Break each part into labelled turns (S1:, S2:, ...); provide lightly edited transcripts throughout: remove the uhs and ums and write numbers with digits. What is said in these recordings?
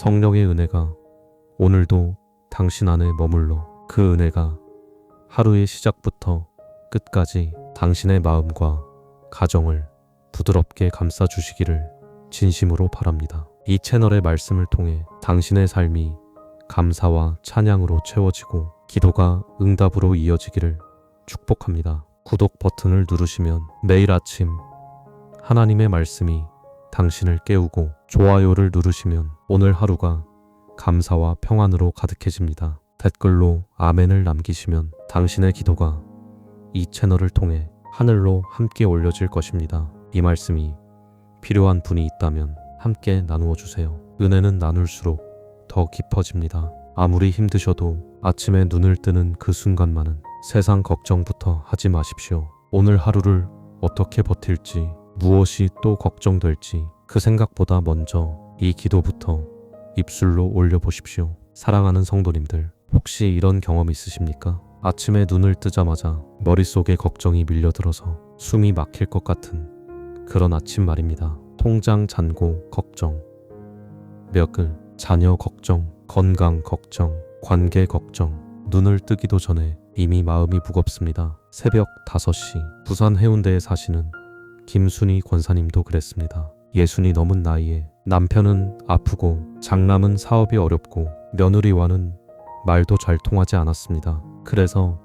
S1: 성령의 은혜가 오늘도 당신 안에 머물러 그 은혜가 하루의 시작부터 끝까지 당신의 마음과 가정을 부드럽게 감싸주시기를 진심으로 바랍니다. 이 채널의 말씀을 통해 당신의 삶이 감사와 찬양으로 채워지고 기도가 응답으로 이어지기를 축복합니다. 구독 버튼을 누르시면 매일 아침 하나님의 말씀이 당신을 깨우고 좋아요를 누르시면 오늘 하루가 감사와 평안으로 가득해집니다. 댓글로 아멘을 남기시면 당신의 기도가 이 채널을 통해 하늘로 함께 올려질 것입니다. 이 말씀이 필요한 분이 있다면 함께 나누어 주세요. 은혜는 나눌수록 더 깊어집니다. 아무리 힘드셔도 아침에 눈을 뜨는 그 순간만은 세상 걱정부터 하지 마십시오. 오늘 하루를 어떻게 버틸지, 무엇이 또 걱정될지 그 생각보다 먼저 이 기도부터 입술로 올려보십시오. 사랑하는 성도님들, 혹시 이런 경험 있으십니까? 아침에 눈을 뜨자마자 머릿속에 걱정이 밀려들어서 숨이 막힐 것 같은 그런 아침 말입니다. 통장 잔고 걱정, 몇을 자녀 걱정, 건강 걱정, 관계 걱정. 눈을 뜨기도 전에 이미 마음이 무겁습니다. 새벽 5시 부산 해운대에 사시는 김순희 권사님도 그랬습니다. 60이 넘은 나이에 남편은 아프고 장남은 사업이 어렵고 며느리와는 말도 잘 통하지 않았습니다. 그래서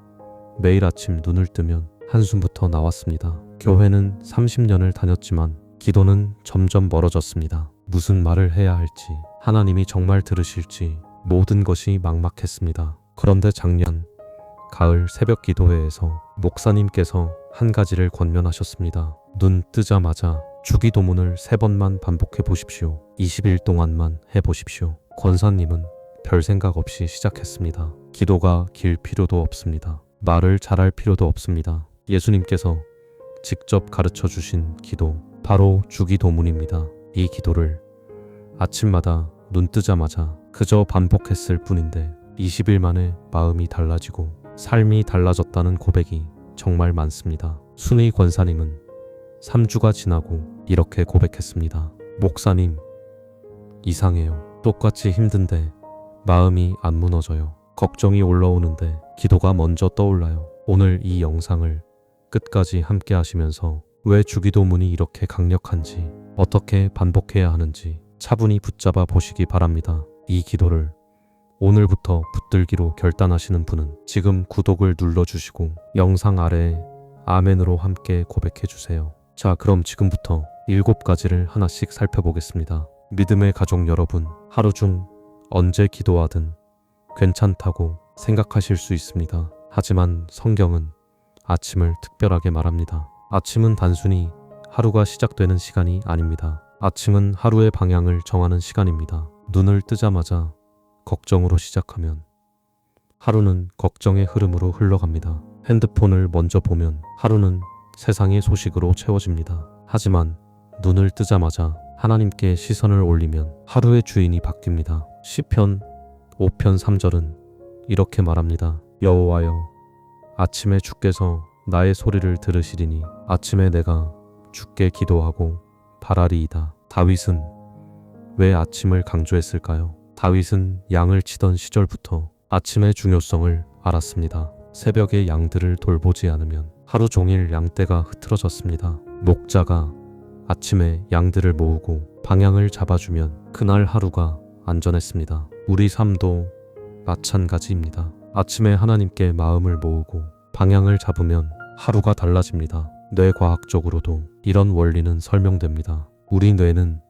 S1: 매일 아침 눈을 뜨면 한숨부터 나왔습니다. 교회는 30년을 다녔지만 기도는 점점 멀어졌습니다. 무슨 말을 해야 할지, 하나님이 정말 들으실지 모든 것이 막막했습니다. 그런데 작년 가을 새벽 기도회에서 목사님께서 한 가지를 권면하셨습니다. 눈 뜨자마자 주기도문을 3번만 반복해 보십시오. 20일 동안만 해보십시오. 권사님은 별 생각 없이 시작했습니다. 기도가 길 필요도 없습니다. 말을 잘할 필요도 없습니다. 예수님께서 직접 가르쳐 주신 기도, 바로 주기도문입니다. 이 기도를 아침마다 눈 뜨자마자 그저 반복했을 뿐인데 20일 만에 마음이 달라지고 삶이 달라졌다는 고백이 정말 많습니다. 순희 권사님은 3주가 지나고 이렇게 고백했습니다. 목사님, 이상해요. 똑같이 힘든데 마음이 안 무너져요. 걱정이 올라오는데 기도가 먼저 떠올라요. 오늘 이 영상을 끝까지 함께 하시면서 왜 주기도문이 이렇게 강력한지, 어떻게 반복해야 하는지 차분히 붙잡아 보시기 바랍니다. 이 기도를 오늘부터 붙들기로 결단하시는 분은 지금 구독을 눌러주시고 영상 아래에 아멘으로 함께 고백해주세요. 자, 그럼 지금부터 7가지를 하나씩 살펴보겠습니다. 믿음의 가족 여러분, 하루 중 언제 기도하든 괜찮다고 생각하실 수 있습니다. 하지만 성경은 아침을 특별하게 말합니다. 아침은 단순히 하루가 시작되는 시간이 아닙니다. 아침은 하루의 방향을 정하는 시간입니다. 눈을 뜨자마자 걱정으로 시작하면 하루는 걱정의 흐름으로 흘러갑니다. 핸드폰을 먼저 보면 하루는 세상의 소식으로 채워집니다. 하지만 눈을 뜨자마자 하나님께 시선을 올리면 하루의 주인이 바뀝니다. 시편 5편 3절은 이렇게 말합니다. 여호와여, 아침에 주께서 나의 소리를 들으시리니 아침에 내가 주께 기도하고 바라리이다. 다윗은 왜 아침을 강조했을까요? 다윗은 양을 치던 시절부터 아침의 중요성을 알았습니다. 새벽에 양들을 돌보지 않으면 하루 종일 양떼가 흐트러졌습니다. 목자가 아침에 양들을 모으고 방향을 잡아주면 그날 하루가 안전했습니다. 우리 삶도 마찬가지입니다. 아침에 하나님께 마음을 모으고 방향을 잡으면 하루가 달라집니다. 뇌과학적으로도 이런 원리는 설명됩니다. 우리 뇌는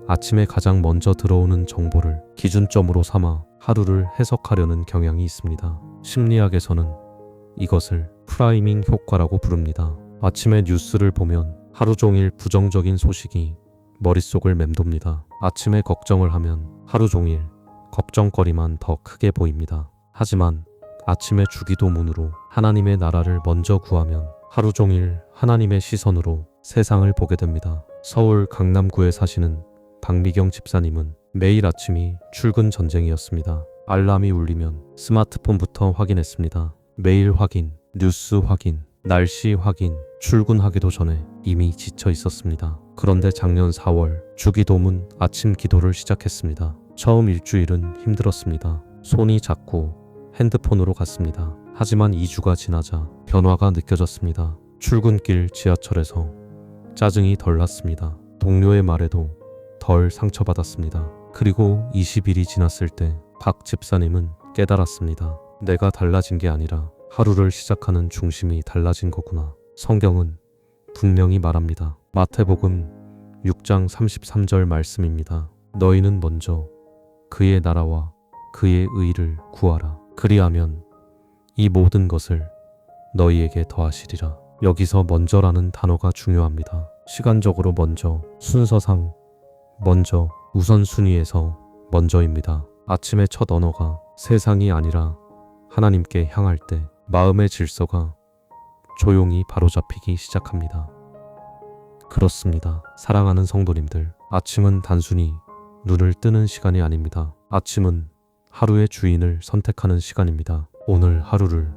S1: 아침에 가장 먼저 들어오는 정보를 기준점으로 삼아 하루를 해석하려는 경향이 있습니다. 심리학에서는 이것을 프라이밍 효과라고 부릅니다. 아침에 뉴스를 보면 하루 종일 부정적인 소식이 머릿속을 맴돕니다. 아침에 걱정을 하면 하루 종일 걱정거리만 더 크게 보입니다. 하지만 아침에 주기도문으로 하나님의 나라를 먼저 구하면 하루 종일 하나님의 시선으로 세상을 보게 됩니다. 서울 강남구에 사시는 박미경 집사님은 매일 아침이 출근 전쟁이었습니다. 알람이 울리면 스마트폰부터 확인했습니다. 메일 확인, 뉴스 확인, 날씨 확인, 출근하기도 전에 이미 지쳐 있었습니다. 그런데 작년 4월 주기도문 아침 기도를 시작했습니다. 처음 일주일은 힘들었습니다. 손이 자꾸 핸드폰으로 갔습니다. 하지만 2주가 지나자 변화가 느껴졌습니다. 출근길 지하철에서 짜증이 덜 났습니다. 동료의 말에도 덜 상처받았습니다. 그리고 20일이 지났을 때 박 집사님은 깨달았습니다. 내가 달라진 게 아니라 하루를 시작하는 중심이 달라진 거구나. 성경은 분명히 말합니다. 마태복음 6장 33절 말씀입니다. 너희는 먼저 그의 나라와 그의 의를 구하라. 그리하면 이 모든 것을 너희에게 더하시리라. 여기서 먼저라는 단어가 중요합니다. 시간적으로 먼저, 순서상 먼저, 우선순위에서 먼저입니다. 아침의 첫 언어가 세상이 아니라 하나님께 향할 때 마음의 질서가 조용히 바로잡히기 시작합니다. 그렇습니다. 사랑하는 성도님들, 아침은 단순히 눈을 뜨는 시간이 아닙니다. 아침은 하루의 주인을 선택하는 시간입니다. 오늘 하루를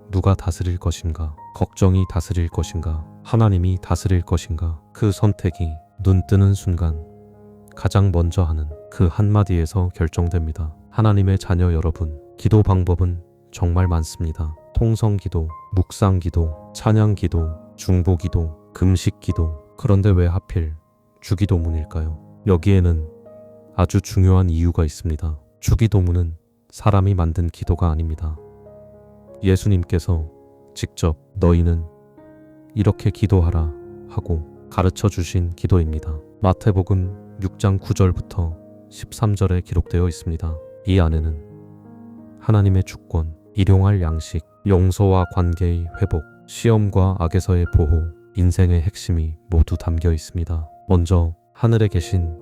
S1: 누가 다스릴 것인가? 걱정이 다스릴 것인가? 하나님이 다스릴 것인가? 그 선택이 눈 뜨는 순간 가장 먼저 하는 그 한마디에서 결정됩니다. 하나님의 자녀 여러분, 기도 방법은 정말 많습니다. 통성 기도, 묵상 기도, 찬양 기도, 중보 기도, 금식 기도. 그런데 왜 하필 주기도문일까요? 여기에는 아주 중요한 이유가 있습니다. 주기도문은 사람이 만든 기도가 아닙니다. 예수님께서 직접 너희는 이렇게 기도하라 하고 가르쳐 주신 기도입니다. 마태복음 6장 9절부터 13절에 기록되어 있습니다. 이 안에는 하나님의 주권, 일용할 양식, 용서와 관계의 회복, 시험과 악에서의 보호, 인생의 핵심이 모두 담겨 있습니다. 먼저 하늘에 계신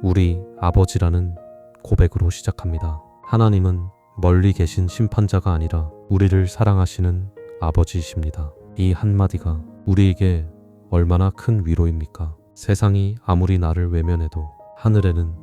S1: 우리 아버지라는 고백으로 시작합니다. 하나님은 멀리 계신 심판자가 아니라 우리를 사랑하시는 아버지이십니다. 이 한마디가 우리에게 얼마나 큰 위로입니까? 세상이 아무리 나를 외면해도 하늘에는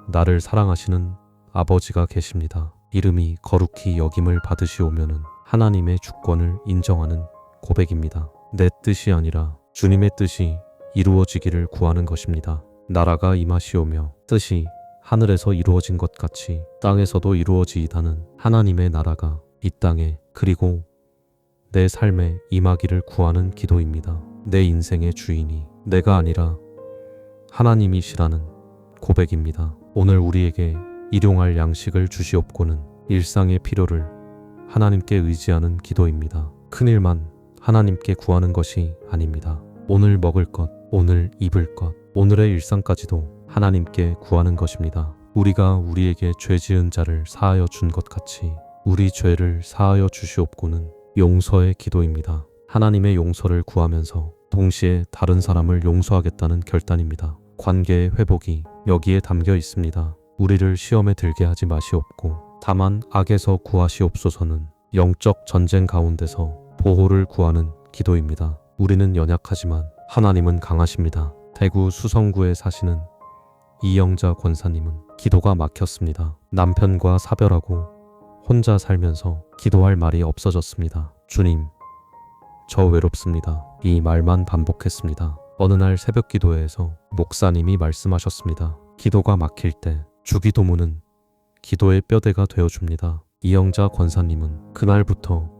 S1: 나를 사랑하시는 아버지가 계십니다. 이름이 거룩히 여김을 받으시오면은 하나님의 주권을 인정하는 고백입니다. 내 뜻이 아니라 주님의 뜻이 이루어지기를 구하는 것입니다. 나라가 임하시오며 뜻이 하늘에서 이루어진 것 같이 땅에서도 이루어지이다는 하나님의 나라가 이 땅에 그리고 내 삶에 임하기를 구하는 기도입니다. 내 인생의 주인이 내가 아니라 하나님이시라는 고백입니다. 오늘 우리에게 일용할 양식을 주시옵고는 일상의 필요를 하나님께 의지하는 기도입니다. 큰일만 하나님께 구하는 것이 아닙니다. 오늘 먹을 것, 오늘 입을 것, 오늘의 일상까지도 하나님께 구하는 것입니다. 우리가 우리에게 죄 지은 자를 사하여 준 것 같이 우리 죄를 사하여 주시옵고는 용서의 기도입니다. 하나님의 용서를 구하면서 동시에 다른 사람을 용서하겠다는 결단입니다. 관계의 회복이 여기에 담겨 있습니다. 우리를 시험에 들게 하지 마시옵고 다만 악에서 구하시옵소서는 영적 전쟁 가운데서 보호를 구하는 기도입니다. 우리는 연약하지만 하나님은 강하십니다. 대구 수성구에 사시는 이영자 권사님은 기도가 막혔습니다. 남편과 사별하고 혼자 살면서 기도할 말이 없어졌습니다. 주님, 저 외롭습니다. 이 말만 반복했습니다. 어느 날 새벽 기도회에서 목사님이 말씀하셨습니다. 기도가 막힐 때 주기도문은 기도의 뼈대가 되어줍니다. 이영자 권사님은 그날부터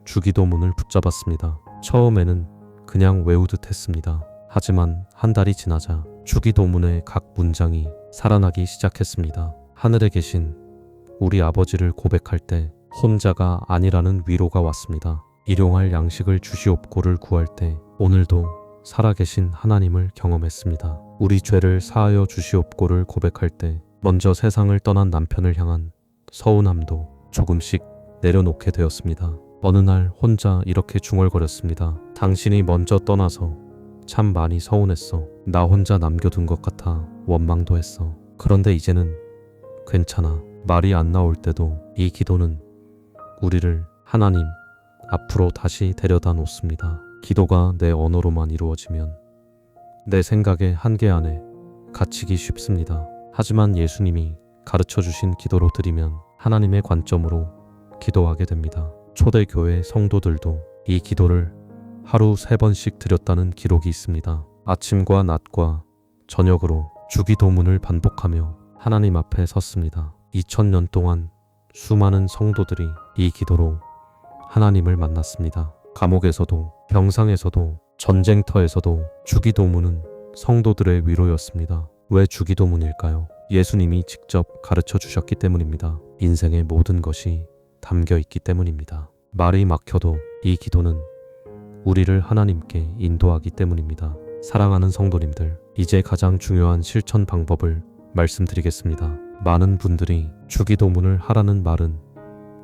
S1: 주기도문을 붙잡았습니다. 처음에는 그냥 외우듯 했습니다. 하지만 한 달이 지나자 주기도문의 각 문장이 살아나기 시작했습니다. 하늘에 계신 우리 아버지를 고백할 때 혼자가 아니라는 위로가 왔습니다. 일용할 양식을 주시옵고를 구할 때 오늘도 살아계신 하나님을 경험했습니다. 우리 죄를 사하여 주시옵고를 고백할 때 먼저 세상을 떠난 남편을 향한 서운함도 조금씩 내려놓게 되었습니다. 어느 날 혼자 이렇게 중얼거렸습니다. 당신이 먼저 떠나서 참 많이 서운했어. 나 혼자 남겨둔 것 같아 원망도 했어. 그런데 이제는 괜찮아. 말이 안 나올 때도 이 기도는 우리를 하나님 앞으로 다시 데려다 놓습니다. 기도가 내 언어로만 이루어지면 내 생각의 한계 안에 갇히기 쉽습니다. 하지만 예수님이 가르쳐 주신 기도로 드리면 하나님의 관점으로 기도하게 됩니다. 초대교회 성도들도 이 기도를 하루 3번씩 드렸다는 기록이 있습니다. 아침과 낮과 저녁으로 주기도문을 반복하며 하나님 앞에 섰습니다. 2000년 동안 수많은 성도들이 이 기도로 하나님을 만났습니다. 감옥에서도, 병상에서도, 전쟁터에서도 주기도문은 성도들의 위로였습니다. 왜 주기도문일까요? 예수님이 직접 가르쳐 주셨기 때문입니다. 인생의 모든 것이 담겨 있기 때문입니다. 말이 막혀도 이 기도는 우리를 하나님께 인도하기 때문입니다. 사랑하는 성도님들, 이제 가장 중요한 실천 방법을 말씀드리겠습니다. 많은 분들이 주기도문을 하라는 말은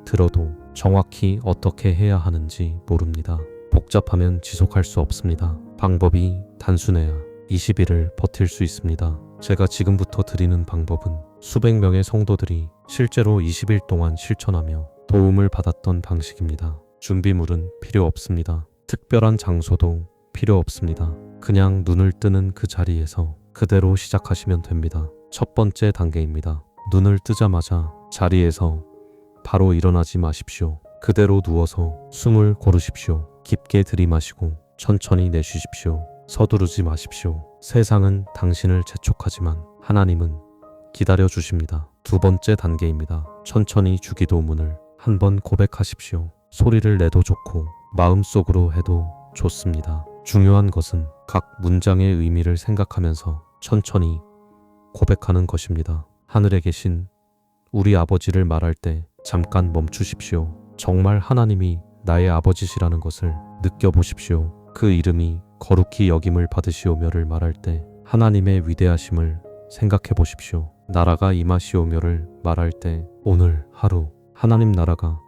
S1: 들어도 정확히 어떻게 해야 하는지 모릅니다. 복잡하면 지속할 수 없습니다. 방법이 단순해야 20일을 버틸 수 있습니다. 제가 지금부터 드리는 방법은 수백 명의 성도들이 실제로 20일 동안 실천하며 도움을 받았던 방식입니다. 준비물은 필요 없습니다. 특별한 장소도 필요 없습니다. 그냥 눈을 뜨는 그 자리에서 그대로 시작하시면 됩니다. 첫 번째 단계입니다. 눈을 뜨자마자 자리에서 바로 일어나지 마십시오. 그대로 누워서 숨을 고르십시오. 깊게 들이마시고 천천히 내쉬십시오. 서두르지 마십시오. 세상은 당신을 재촉하지만 하나님은 기다려 주십니다. 두 번째 단계입니다. 천천히 주기도문을 한번 고백하십시오. 소리를 내도 좋고 마음속으로 해도 좋습니다. 중요한 것은 각 문장의 의미를 생각하면서 천천히 고백하는 것입니다. 하늘에 계신 우리 아버지를 말할 때 잠깐 멈추십시오. 정말 하나님이 나의 아버지시라는 것을 느껴보십시오. 그 이름이 거룩히 여김을 받으시오며를 말할 때 하나님의 위대하심을 생각해 보십시오. 나라가 임하시오며를 말할 때 오늘 하루 하나님 나라가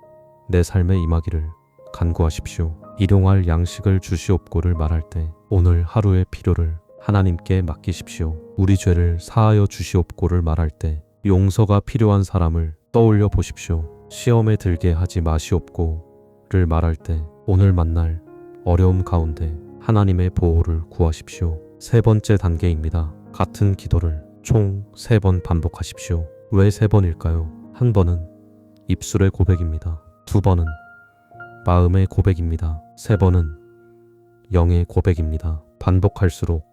S1: 내 삶에 임하기를 간구하십시오. 일용할 양식을 주시옵고를 말할 때 오늘 하루의 필요를 하나님께 맡기십시오. 우리 죄를 사하여 주시옵고를 말할 때 용서가 필요한 사람을 떠올려 보십시오. 시험에 들게 하지 마시옵고를 말할 때 오늘 만날 어려움 가운데 하나님의 보호를 구하십시오. 세 번째 단계입니다. 같은 기도를 총 3번 반복하십시오. 왜 3번일까요? 한 번은 입술의 고백입니다. 2번은 마음의 고백입니다. 3번은 영의 고백입니다. 반복할수록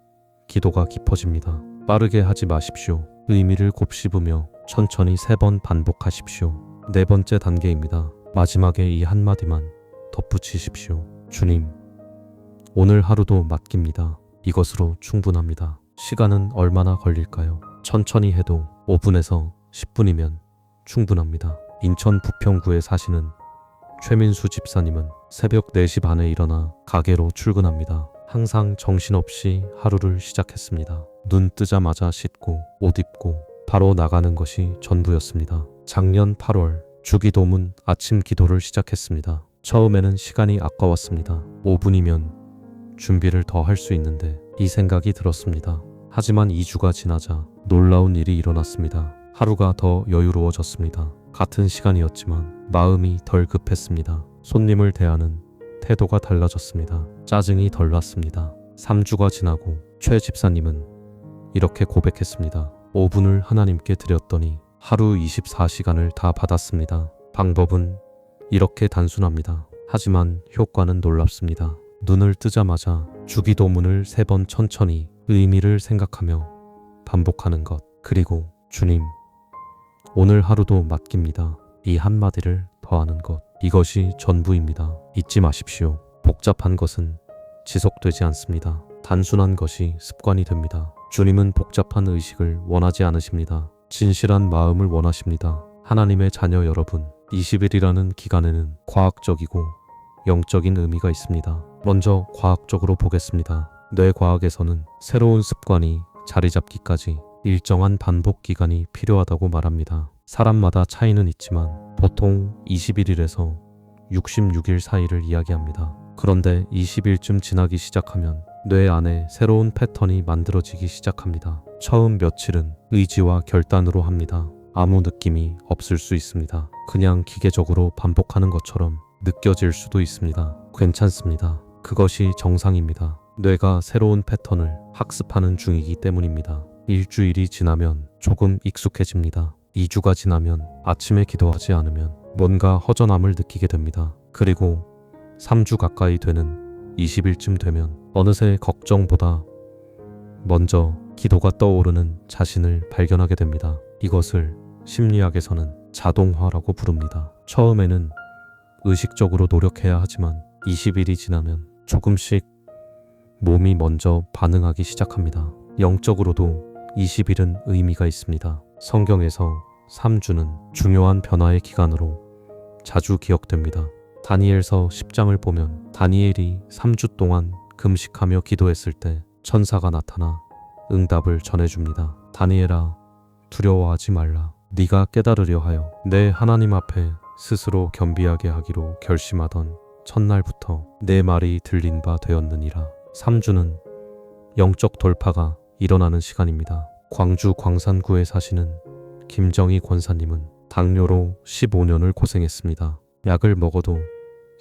S1: 기도가 깊어집니다. 빠르게 하지 마십시오. 의미를 곱씹으며 천천히 3번 반복하십시오. 네 번째 단계입니다. 마지막에 이 한마디만 덧붙이십시오. 주님, 오늘 하루도 맡깁니다. 이것으로 충분합니다. 시간은 얼마나 걸릴까요? 천천히 해도 5분에서 10분이면 충분합니다. 인천 부평구에 사시는 최민수 집사님은 새벽 4시 반에 일어나 가게로 출근합니다. 항상 정신없이 하루를 시작했습니다. 눈 뜨자마자 씻고 옷 입고 바로 나가는 것이 전부였습니다. 작년 8월 주기도문 아침 기도를 시작했습니다. 처음에는 시간이 아까웠습니다. 5분이면 준비를 더 할 수 있는데 이 생각이 들었습니다. 하지만 2주가 지나자 놀라운 일이 일어났습니다. 하루가 더 여유로워졌습니다. 같은 시간이었지만 마음이 덜 급했습니다. 손님을 대하는 태도가 달라졌습니다. 짜증이 덜 났습니다. 3주가 지나고 최 집사님은 이렇게 고백했습니다. 5분을 하나님께 드렸더니 하루 24시간을 다 받았습니다. 방법은 이렇게 단순합니다. 하지만 효과는 놀랍습니다. 눈을 뜨자마자 주기도문을 3번 천천히 의미를 생각하며 반복하는 것. 그리고 주님, 오늘 하루도 맡깁니다. 이 한마디를 더하는 것. 이것이 전부입니다. 잊지 마십시오. 복잡한 것은 지속되지 않습니다. 단순한 것이 습관이 됩니다. 주님은 복잡한 의식을 원하지 않으십니다. 진실한 마음을 원하십니다. 하나님의 자녀 여러분, 20일이라는 기간에는 과학적이고 영적인 의미가 있습니다. 먼저 과학적으로 보겠습니다. 뇌과학에서는 새로운 습관이 자리 잡기까지 일정한 반복 기간이 필요하다고 말합니다. 사람마다 차이는 있지만 보통 21일에서 66일 사이를 이야기합니다. 그런데 20일쯤 지나기 시작하면 뇌 안에 새로운 패턴이 만들어지기 시작합니다. 처음 며칠은 의지와 결단으로 합니다. 아무 느낌이 없을 수 있습니다. 그냥 기계적으로 반복하는 것처럼 느껴질 수도 있습니다. 괜찮습니다. 그것이 정상입니다. 뇌가 새로운 패턴을 학습하는 중이기 때문입니다. 일주일이 지나면 조금 익숙해집니다. 2주가 지나면 아침에 기도하지 않으면 뭔가 허전함을 느끼게 됩니다. 그리고 3주 가까이 되는 20일쯤 되면 어느새 걱정보다 먼저 기도가 떠오르는 자신을 발견하게 됩니다. 이것을 심리학에서는 자동화라고 부릅니다. 처음에는 의식적으로 노력해야 하지만 20일이 지나면 조금씩 몸이 먼저 반응하기 시작합니다. 영적으로도 20일은 의미가 있습니다. 성경에서 3주는 중요한 변화의 기간으로 자주 기억됩니다. 다니엘서 10장을 보면 다니엘이 3주 동안 금식하며 기도했을 때 천사가 나타나 응답을 전해줍니다. 다니엘아, 두려워하지 말라. 네가 깨달으려 하여 내 하나님 앞에 스스로 겸비하게 하기로 결심하던 첫날부터 내 말이 들린 바 되었느니라. 3주는 영적 돌파가 일어나는 시간입니다. 광주 광산구에 사시는 김정희 권사님은 당뇨로 15년을 고생했습니다. 약을 먹어도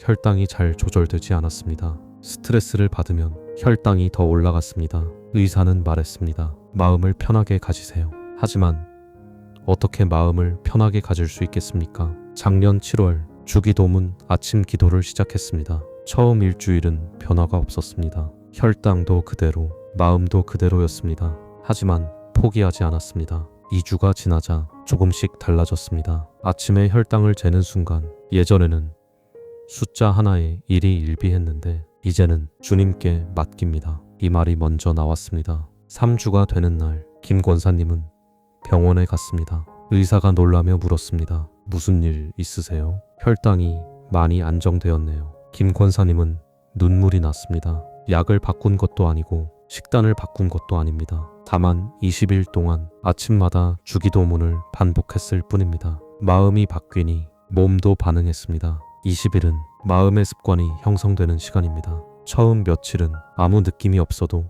S1: 혈당이 잘 조절되지 않았습니다. 스트레스를 받으면 혈당이 더 올라갔습니다. 의사는 말했습니다. 마음을 편하게 가지세요. 하지만 어떻게 마음을 편하게 가질 수 있겠습니까? 작년 7월 주기도문 아침 기도를 시작했습니다. 처음 일주일은 변화가 없었습니다. 혈당도 그대로, 마음도 그대로였습니다. 하지만 포기하지 않았습니다. 2주가 지나자 조금씩 달라졌습니다. 아침에 혈당을 재는 순간 예전에는 숫자 하나에 일이 일비했는데 이제는 주님께 맡깁니다. 이 말이 먼저 나왔습니다. 3주가 되는 날 김 권사님은 병원에 갔습니다. 의사가 놀라며 물었습니다. 무슨 일 있으세요? 혈당이 많이 안정되었네요. 김 권사님은 눈물이 났습니다. 약을 바꾼 것도 아니고 식단을 바꾼 것도 아닙니다. 다만 20일 동안 아침마다 주기도문을 반복했을 뿐입니다. 마음이 바뀌니 몸도 반응했습니다. 20일은 마음의 습관이 형성되는 시간입니다. 처음 며칠은 아무 느낌이 없어도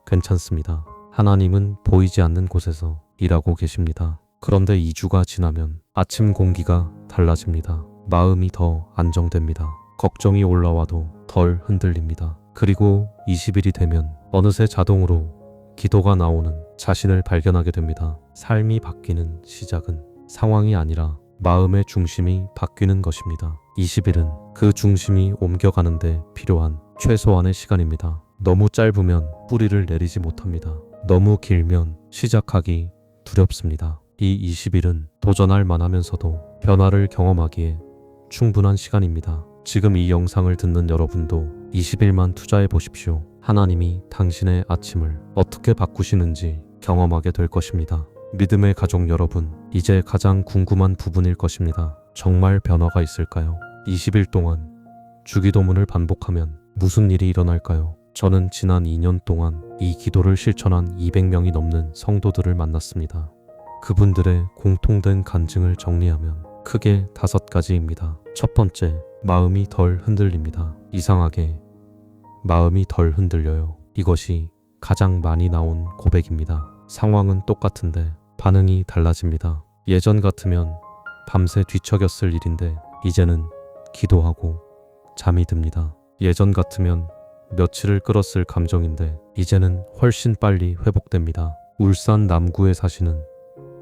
S1: 괜찮습니다. 하나님은 보이지 않는 곳에서 일하고 계십니다. 그런데 2주가 지나면 아침 공기가 달라집니다. 마음이 더 안정됩니다. 걱정이 올라와도 덜 흔들립니다. 그리고 20일이 되면 어느새 자동으로 기도가 나오는 자신을 발견하게 됩니다. 삶이 바뀌는 시작은 상황이 아니라 마음의 중심이 바뀌는 것입니다. 20일은 그 중심이 옮겨가는데 필요한 최소한의 시간입니다. 너무 짧으면 뿌리를 내리지 못합니다. 너무 길면 시작하기 두렵습니다. 이 20일은 도전할 만하면서도 변화를 경험하기에 충분한 시간입니다. 지금 이 영상을 듣는 여러분도 20일만 투자해 보십시오. 하나님이 당신의 아침을 어떻게 바꾸시는지 경험하게 될 것입니다. 믿음의 가족 여러분, 이제 가장 궁금한 부분일 것입니다. 정말 변화가 있을까요? 20일 동안 주기도문을 반복하면 무슨 일이 일어날까요? 저는 지난 2년 동안 이 기도를 실천한 200명이 넘는 성도들을 만났습니다. 그분들의 공통된 간증을 정리하면 크게 5가지입니다. 첫 번째, 마음이 덜 흔들립니다. 이상하게 마음이 덜 흔들려요. 이것이 가장 많이 나온 고백입니다. 상황은 똑같은데 반응이 달라집니다. 예전 같으면 밤새 뒤척였을 일인데 이제는 기도하고 잠이 듭니다. 예전 같으면 며칠을 끌었을 감정인데 이제는 훨씬 빨리 회복됩니다. 울산 남구에 사시는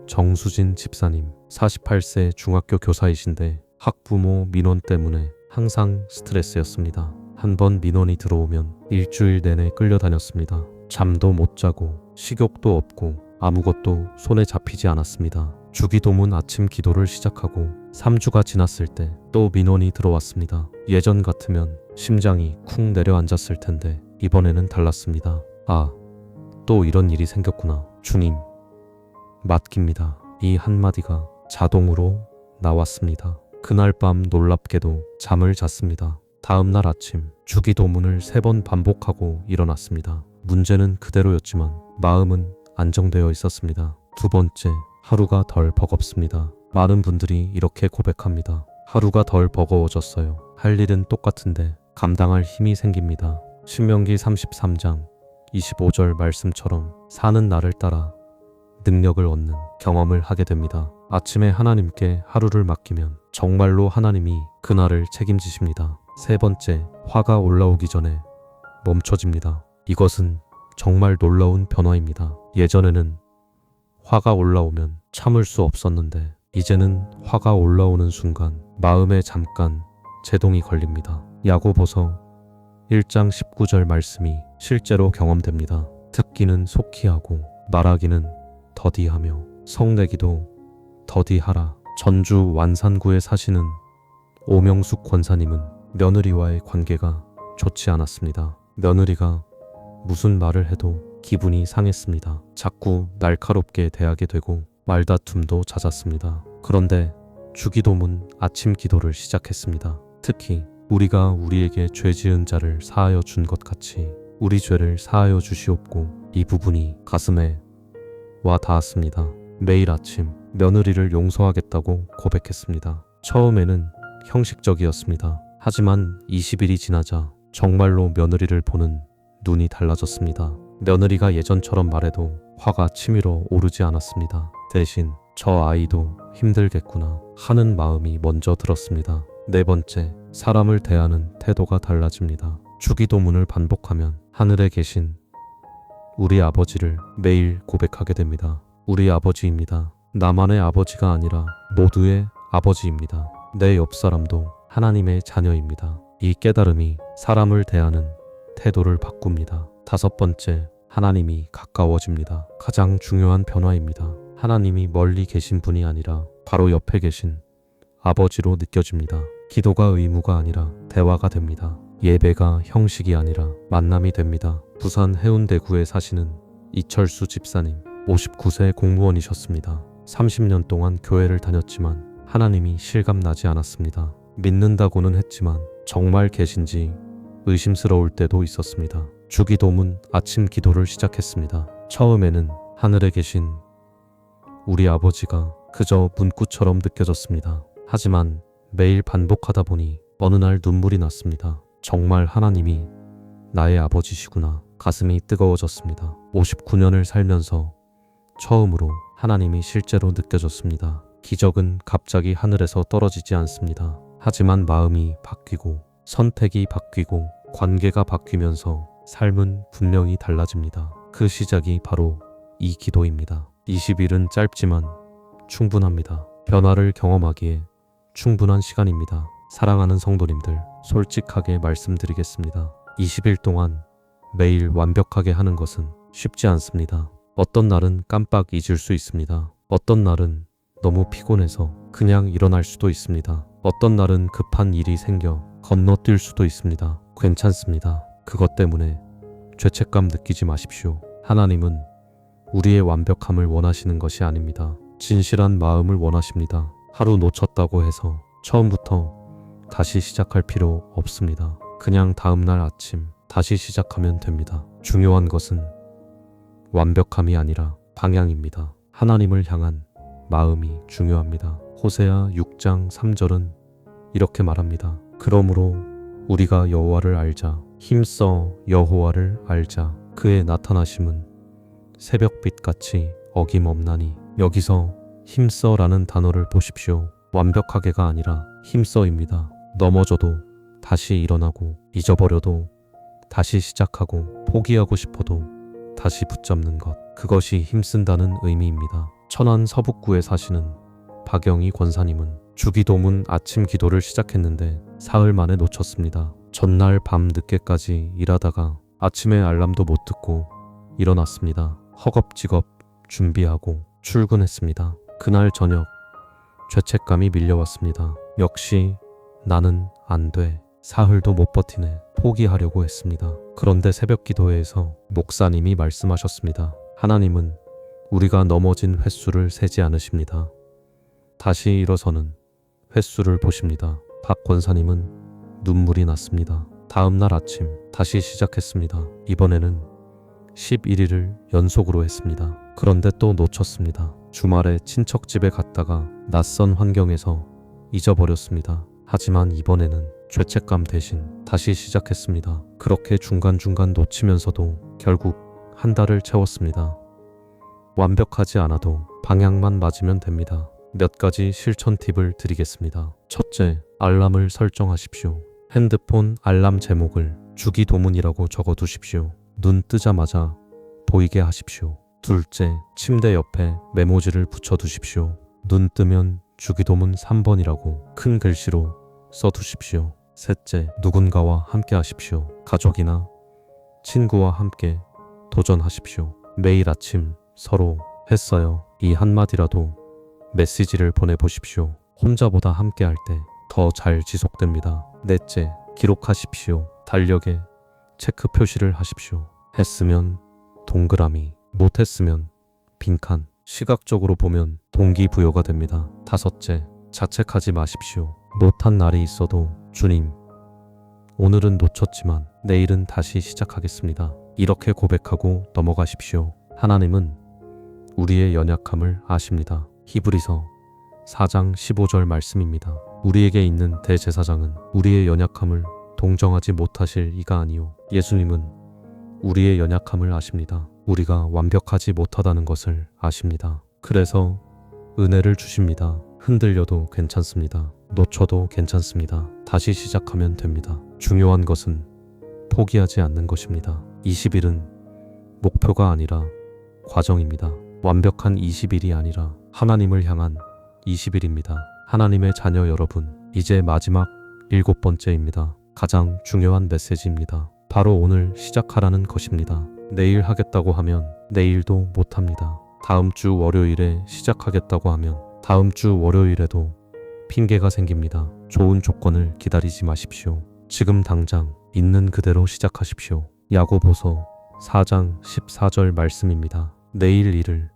S1: 정수진 집사님, 48세 중학교 교사이신데 학부모 민원 때문에 항상 스트레스였습니다. 한 번 민원이 들어오면 일주일 내내 끌려다녔습니다. 잠도 못 자고 식욕도 없고 아무것도 손에 잡히지 않았습니다. 주기도문 아침 기도를 시작하고 3주가 지났을 때 또 민원이 들어왔습니다. 예전 같으면 심장이 쿵 내려앉았을 텐데 이번에는 달랐습니다. 아, 또 이런 일이 생겼구나. 주님, 맡깁니다. 이 한마디가 자동으로 나왔습니다. 그날 밤 놀랍게도 잠을 잤습니다. 다음 날 아침 주기도문을 3번 반복하고 일어났습니다. 문제는 그대로였지만 마음은 안정되어 있었습니다. 두 번째, 하루가 덜 버겁습니다. 많은 분들이 이렇게 고백합니다. 하루가 덜 버거워졌어요. 할 일은 똑같은데 감당할 힘이 생깁니다. 신명기 33장 25절 말씀처럼 사는 날을 따라 능력을 얻는 경험을 하게 됩니다. 아침에 하나님께 하루를 맡기면 정말로 하나님이 그날을 책임지십니다. 세 번째, 화가 올라오기 전에 멈춰집니다. 이것은 정말 놀라운 변화입니다. 예전에는 화가 올라오면 참을 수 없었는데 이제는 화가 올라오는 순간 마음에 잠깐 제동이 걸립니다. 야고보서 1장 19절 말씀이 실제로 경험됩니다. 듣기는 속히 하고 말하기는 더디하며 성내기도 더디하라. 전주 완산구에 사시는 오명숙 권사님은 며느리와의 관계가 좋지 않았습니다. 며느리가 무슨 말을 해도 기분이 상했습니다. 자꾸 날카롭게 대하게 되고 말다툼도 잦았습니다. 그런데 주기도문 아침 기도를 시작했습니다. 특히 우리가 우리에게 죄 지은 자를 사하여 준 것 같이 우리 죄를 사하여 주시옵고, 이 부분이 가슴에 와 닿았습니다. 매일 아침 며느리를 용서하겠다고 고백했습니다. 처음에는 형식적이었습니다. 하지만 20일이 지나자 정말로 며느리를 보는 눈이 달라졌습니다. 며느리가 예전처럼 말해도 화가 치밀어 오르지 않았습니다. 대신 저 아이도 힘들겠구나 하는 마음이 먼저 들었습니다. 네 번째, 사람을 대하는 태도가 달라집니다. 주기도문을 반복하면 하늘에 계신 우리 아버지를 매일 고백하게 됩니다. 우리 아버지입니다. 나만의 아버지가 아니라 모두의 아버지입니다. 내 옆 사람도 하나님의 자녀입니다. 이 깨달음이 사람을 대하는 태도를 바꿉니다. 다섯 번째, 하나님이 가까워집니다. 가장 중요한 변화입니다. 하나님이 멀리 계신 분이 아니라 바로 옆에 계신 아버지로 느껴집니다. 기도가 의무가 아니라 대화가 됩니다. 예배가 형식이 아니라 만남이 됩니다. 부산 해운대구에 사시는 이철수 집사님, 59세 공무원이셨습니다. 30년 동안 교회를 다녔지만 하나님이 실감나지 않았습니다. 믿는다고는 했지만 정말 계신지 의심스러울 때도 있었습니다. 주기도문 아침 기도를 시작했습니다. 처음에는 하늘에 계신 우리 아버지가 그저 문구처럼 느껴졌습니다. 하지만 매일 반복하다 보니 어느 날 눈물이 났습니다. 정말 하나님이 나의 아버지시구나. 가슴이 뜨거워졌습니다. 59년을 살면서 처음으로 하나님이 실제로 느껴졌습니다. 기적은 갑자기 하늘에서 떨어지지 않습니다. 하지만 마음이 바뀌고 선택이 바뀌고 관계가 바뀌면서 삶은 분명히 달라집니다. 그 시작이 바로 이 기도입니다. 20일은 짧지만 충분합니다. 변화를 경험하기에 충분한 시간입니다. 사랑하는 성도님들, 솔직하게 말씀드리겠습니다. 20일 동안 매일 완벽하게 하는 것은 쉽지 않습니다. 어떤 날은 깜빡 잊을 수 있습니다. 어떤 날은 너무 피곤해서 그냥 일어날 수도 있습니다. 어떤 날은 급한 일이 생겨 건너뛸 수도 있습니다. 괜찮습니다. 그것 때문에 죄책감 느끼지 마십시오. 하나님은 우리의 완벽함을 원하시는 것이 아닙니다. 진실한 마음을 원하십니다. 하루 놓쳤다고 해서 처음부터 다시 시작할 필요 없습니다. 그냥 다음날 아침 다시 시작하면 됩니다. 중요한 것은 완벽함이 아니라 방향입니다. 하나님을 향한 마음이 중요합니다. 호세아 6장 3절은 이렇게 말합니다. 그러므로 우리가 여호와를 알자. 힘써 여호와를 알자. 그의 나타나심은 새벽빛같이 어김없나니. 여기서 힘써라는 단어를 보십시오. 완벽하게가 아니라 힘써입니다. 넘어져도 다시 일어나고, 잊어버려도 다시 시작하고, 포기하고 싶어도 다시 붙잡는 것. 그것이 힘쓴다는 의미입니다. 천안 서북구에 사시는 박영희 권사님은 주기도문 아침 기도를 시작했는데 사흘 만에 놓쳤습니다. 전날 밤 늦게까지 일하다가 아침에 알람도 못 듣고 일어났습니다. 허겁지겁 준비하고 출근했습니다. 그날 저녁 죄책감이 밀려왔습니다. 역시 나는 안 돼. 사흘도 못 버티네. 포기하려고 했습니다. 그런데 새벽 기도회에서 목사님이 말씀하셨습니다. 하나님은 우리가 넘어진 횟수를 세지 않으십니다. 다시 일어서는 횟수를 보십니다. 박 권사님은 눈물이 났습니다. 다음날 아침 다시 시작했습니다. 이번에는 11일을 연속으로 했습니다. 그런데 또 놓쳤습니다. 주말에 친척 집에 갔다가 낯선 환경에서 잊어버렸습니다. 하지만 이번에는 죄책감 대신 다시 시작했습니다. 그렇게 중간중간 놓치면서도 결국 한 달을 채웠습니다. 완벽하지 않아도 방향만 맞으면 됩니다. 몇 가지 실천 팁을 드리겠습니다. 첫째, 알람을 설정하십시오. 핸드폰 알람 제목을 주기도문이라고 적어두십시오. 눈 뜨자마자 보이게 하십시오. 둘째, 침대 옆에 메모지를 붙여두십시오. 눈 뜨면 주기도문 3번이라고 큰 글씨로 써두십시오. 셋째, 누군가와 함께 하십시오. 가족이나 친구와 함께 도전하십시오. 매일 아침 서로 했어요. 이 한마디라도 메시지를 보내보십시오. 혼자보다 함께할 때 더 잘 지속됩니다. 넷째, 기록하십시오. 달력에 체크 표시를 하십시오. 했으면 동그라미, 못했으면 빈칸. 시각적으로 보면 동기부여가 됩니다. 다섯째, 자책하지 마십시오. 못한 날이 있어도 주님, 오늘은 놓쳤지만 내일은 다시 시작하겠습니다. 이렇게 고백하고 넘어가십시오. 하나님은 우리의 연약함을 아십니다. 히브리서 4장 15절 말씀입니다. 우리에게 있는 대제사장은 우리의 연약함을 동정하지 못하실 이가 아니요 예수님은 우리의 연약함을 아십니다. 우리가 완벽하지 못하다는 것을 아십니다. 그래서 은혜를 주십니다. 흔들려도 괜찮습니다. 놓쳐도 괜찮습니다. 다시 시작하면 됩니다. 중요한 것은 포기하지 않는 것입니다. 20일은 목표가 아니라 과정입니다. 완벽한 20일이 아니라 하나님을 향한 20일입니다. 하나님의 자녀 여러분, 이제 마지막 7번째입니다. 가장 중요한 메시지입니다. 바로 오늘 시작하라는 것입니다. 내일 하겠다고 하면 내일도 못합니다. 다음 주 월요일에 시작하겠다고 하면 다음 주 월요일에도 핑계가 생깁니다. 좋은 조건을 기다리지 마십시오. 지금 당장 있는 그대로 시작하십시오. 야고보서 4장 14절 말씀입니다. 내일 일을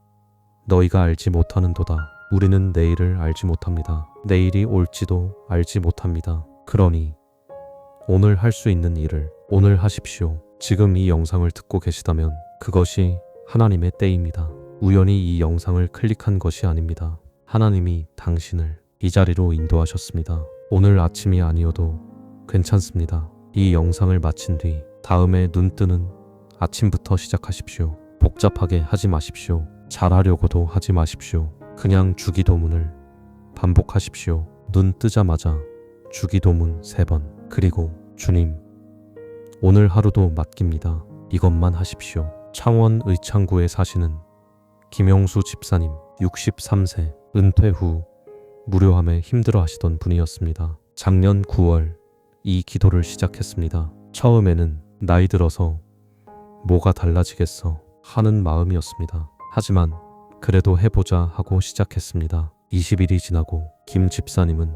S1: 너희가 알지 못하는도다. 우리는 내일을 알지 못합니다. 내일이 올지도 알지 못합니다. 그러니 오늘 할 수 있는 일을 오늘 하십시오. 지금 이 영상을 듣고 계시다면 그것이 하나님의 때입니다. 우연히 이 영상을 클릭한 것이 아닙니다. 하나님이 당신을 이 자리로 인도하셨습니다. 오늘 아침이 아니어도 괜찮습니다. 이 영상을 마친 뒤 다음에 눈 뜨는 아침부터 시작하십시오. 복잡하게 하지 마십시오. 잘하려고도 하지 마십시오. 그냥 주기도문을 반복하십시오. 눈 뜨자마자 주기도문 3번, 그리고 주님, 오늘 하루도 맡깁니다. 이것만 하십시오. 창원 의창구에 사시는 김영수 집사님, 63세, 은퇴 후 무료함에 힘들어 하시던 분이었습니다. 작년 9월 이 기도를 시작했습니다. 처음에는 나이 들어서 뭐가 달라지겠어 하는 마음이었습니다. 하지만 그래도 해보자 하고 시작했습니다. 20일이 지나고 김 집사님은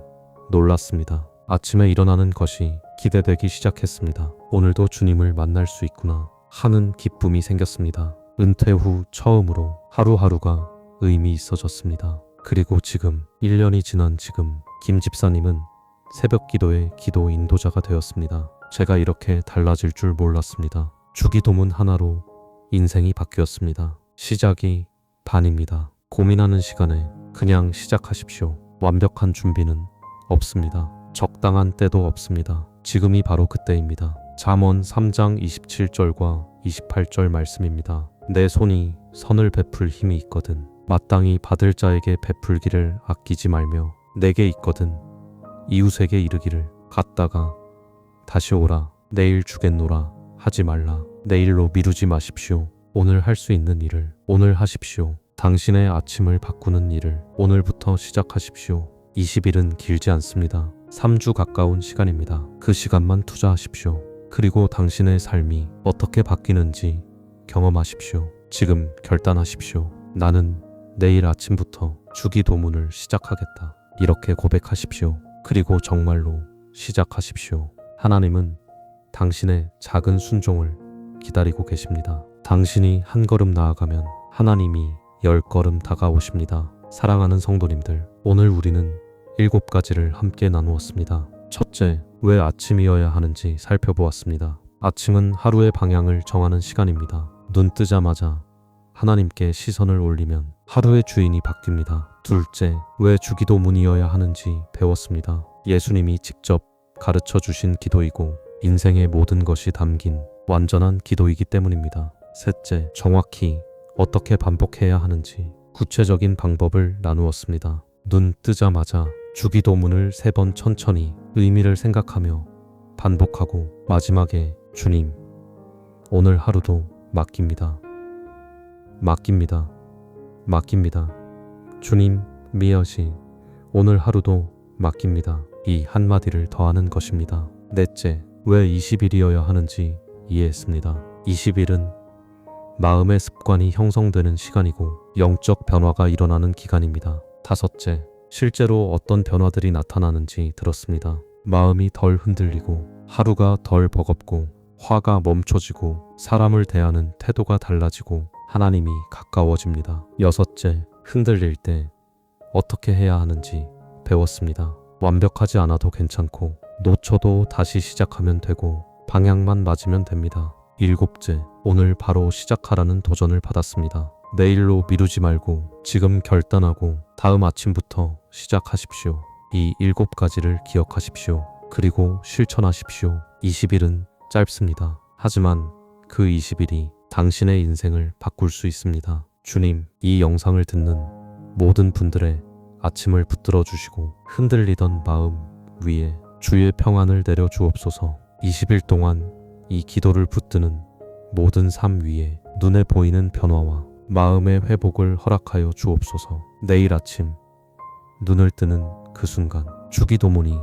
S1: 놀랐습니다. 아침에 일어나는 것이 기대되기 시작했습니다. 오늘도 주님을 만날 수 있구나 하는 기쁨이 생겼습니다. 은퇴 후 처음으로 하루하루가 의미 있어졌습니다. 그리고 지금 1년이 지난 지금 김 집사님은 새벽 기도의 기도 인도자가 되었습니다. 제가 이렇게 달라질 줄 몰랐습니다. 주기도문 하나로 인생이 바뀌었습니다. 시작이 반입니다. 고민하는 시간에 그냥 시작하십시오. 완벽한 준비는 없습니다. 적당한 때도 없습니다. 지금이 바로 그때입니다. 잠언 3장 27절과 28절 말씀입니다. 내 손이 선을 베풀 힘이 있거든 마땅히 받을 자에게 베풀기를 아끼지 말며 내게 있거든 이웃에게 이르기를 갔다가 다시 오라 내일 주겠노라 하지 말라. 내일로 미루지 마십시오. 오늘 할 수 있는 일을 오늘 하십시오. 당신의 아침을 바꾸는 일을 오늘부터 시작하십시오. 20일은 길지 않습니다. 3주 가까운 시간입니다. 그 시간만 투자하십시오. 그리고 당신의 삶이 어떻게 바뀌는지 경험하십시오. 지금 결단하십시오. 나는 내일 아침부터 주기도문을 시작하겠다. 이렇게 고백하십시오. 그리고 정말로 시작하십시오. 하나님은 당신의 작은 순종을 기다리고 계십니다. 당신이 한 걸음 나아가면 하나님이 10걸음 다가오십니다. 사랑하는 성도님들, 오늘 우리는 7가지를 함께 나누었습니다. 첫째, 왜 아침이어야 하는지 살펴보았습니다. 아침은 하루의 방향을 정하는 시간입니다. 눈 뜨자마자 하나님께 시선을 올리면 하루의 주인이 바뀝니다. 둘째, 왜 주기도문이어야 하는지 배웠습니다. 예수님이 직접 가르쳐 주신 기도이고 인생의 모든 것이 담긴 완전한 기도이기 때문입니다. 셋째, 정확히 어떻게 반복해야 하는지 구체적인 방법을 나누었습니다. 눈 뜨자마자 주기도문을 3번 천천히 의미를 생각하며 반복하고 마지막에 주님, 오늘 하루도 맡깁니다. 맡깁니다. 맡깁니다. 주님, 미어시 오늘 하루도 맡깁니다. 이 한마디를 더하는 것입니다. 넷째, 왜 20일이어야 하는지 이해했습니다. 20일은 마음의 습관이 형성되는 시간이고 영적 변화가 일어나는 기간입니다. 5째, 실제로 어떤 변화들이 나타나는지 들었습니다. 마음이 덜 흔들리고 하루가 덜 버겁고 화가 멈춰지고 사람을 대하는 태도가 달라지고 하나님이 가까워집니다. 6째, 흔들릴 때 어떻게 해야 하는지 배웠습니다. 완벽하지 않아도 괜찮고 놓쳐도 다시 시작하면 되고 방향만 맞으면 됩니다. 7째, 오늘 바로 시작하라는 도전을 받았습니다. 내일로 미루지 말고 지금 결단하고 다음 아침부터 시작하십시오. 이 7가지를 기억하십시오. 그리고 실천하십시오. 20일은 짧습니다. 하지만 그 20일이 당신의 인생을 바꿀 수 있습니다. 주님, 이 영상을 듣는 모든 분들의 아침을 붙들어 주시고 흔들리던 마음 위에 주의 평안을 내려 주옵소서. 20일 동안 이 기도를 붙드는 모든 삶 위에 눈에 보이는 변화와 마음의 회복을 허락하여 주옵소서. 내일 아침 눈을 뜨는 그 순간 주기도문이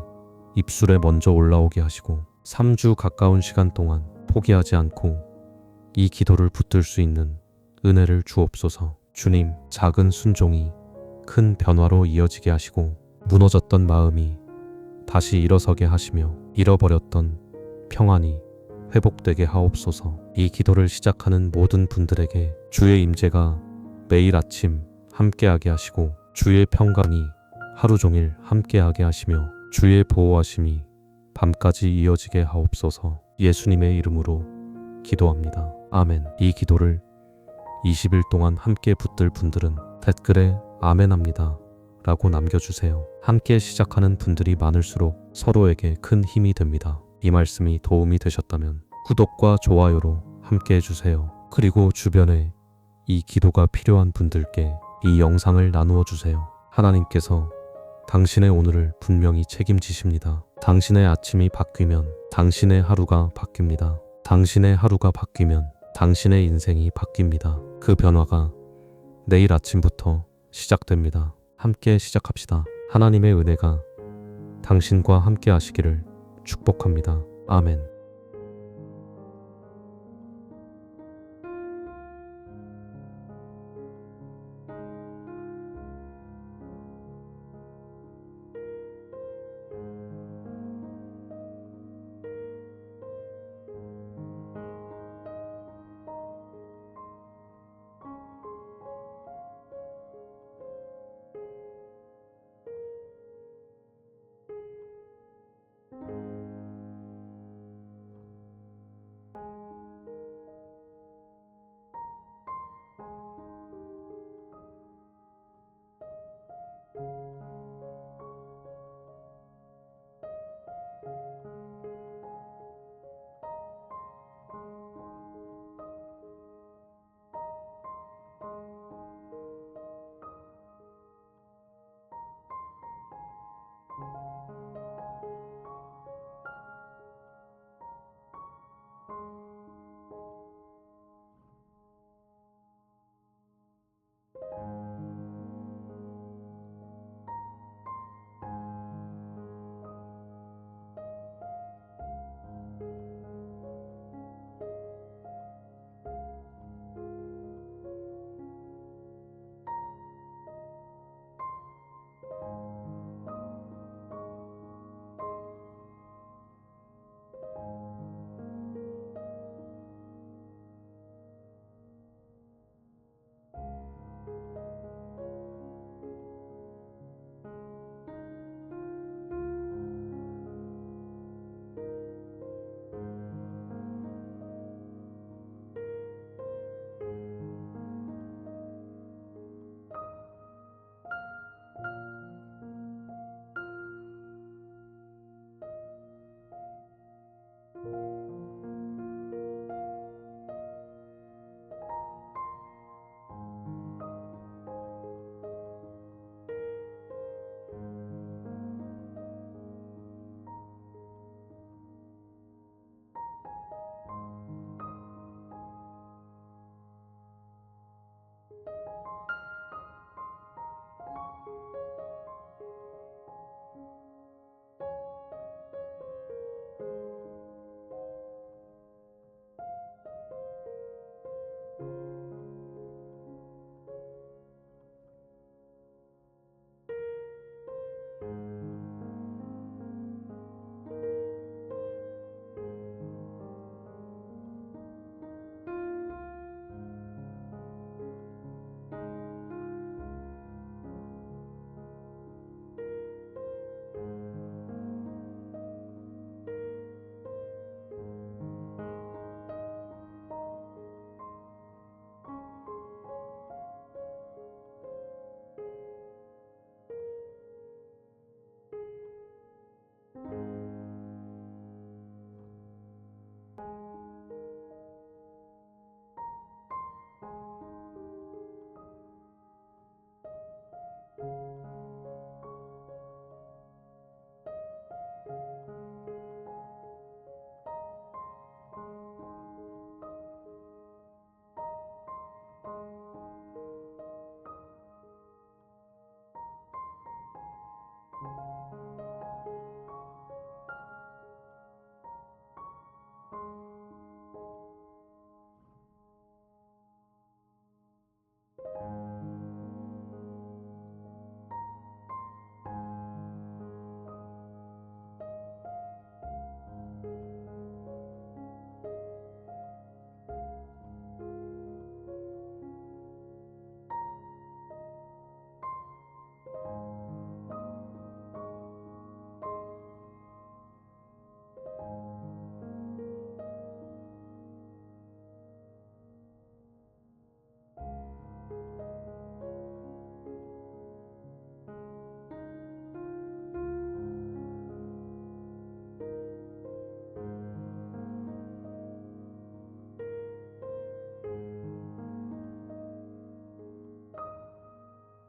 S1: 입술에 먼저 올라오게 하시고 3주 가까운 시간 동안 포기하지 않고 이 기도를 붙들 수 있는 은혜를 주옵소서. 주님, 작은 순종이 큰 변화로 이어지게 하시고 무너졌던 마음이 다시 일어서게 하시며 잃어버렸던 평안이 회복되게 하옵소서. 이 기도를 시작하는 모든 분들에게 주의 임재가 매일 아침 함께하게 하시고 주의 평강이 하루 종일 함께하게 하시며 주의 보호하심이 밤까지 이어지게 하옵소서. 예수님의 이름으로 기도합니다. 아멘. 이 기도를 20일 동안 함께 붙들 분들은 댓글에 아멘합니다 라고 남겨주세요. 함께 시작하는 분들이 많을수록 서로에게 큰 힘이 됩니다. 이 말씀이 도움이 되셨다면 구독과 좋아요로 함께 해주세요. 그리고 주변에 이 기도가 필요한 분들께 이 영상을 나누어 주세요. 하나님께서 당신의 오늘을 분명히 책임지십니다. 당신의 아침이 바뀌면 당신의 하루가 바뀝니다. 당신의 하루가 바뀌면 당신의 인생이 바뀝니다. 그 변화가 내일 아침부터 시작됩니다. 함께 시작합시다. 하나님의 은혜가 당신과 함께 하시기를 축복합니다. 아멘.